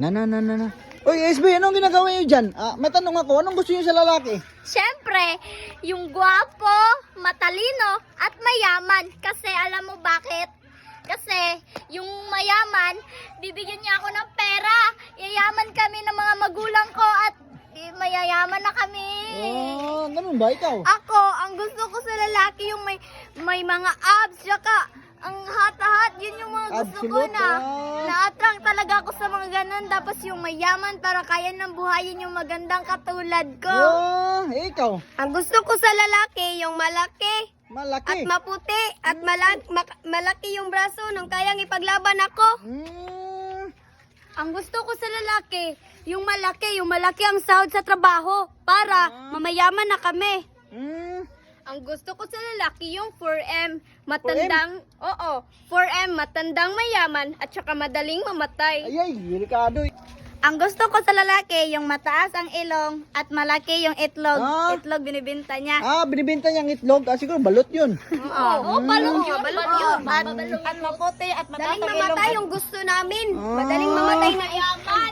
Na. Uy, SB, anong ginagawa niyo dyan? May tanong ako, anong gusto niyo sa lalaki? Siyempre, yung gwapo, matalino, at mayaman. Kasi alam mo bakit? Kasi yung mayaman, bibigyan niya ako ng pera. Yayaman kami ng mga magulang ko at mayayaman na kami. Oh, ganun ba ikaw? Ako, ang gusto ko sa lalaki yung may mga abs, tsaka ang hot-hot, yun yung mga gusto ko Absolute, na. Na-attract talaga ako sa mga ganun. Tapos yung mayaman para kaya nang buhayin yung magandang katulad ko. Oh, ikaw? Ang gusto ko sa lalaki, yung malaki. Malaki. At maputi. At malaki yung braso nung kayang ipaglaban ako. Ang gusto ko sa lalaki, yung malaki ang sahod sa trabaho para mamayaman na kami. Ang gusto ko sa lalaki, yung 4M, matandang, 4M, matandang mayaman at saka madaling mamatay. Ay, delikado. Ang gusto ko sa lalaki, yung mataas ang ilong at malaki yung itlog. Ah. Itlog binibenta niya. Binibenta niyang itlog. Siguro balot yun. Oo, balot yun. At maputi at mataas ang ilong. Madaling mamatay yung gusto namin. Madaling mamatay na yaman.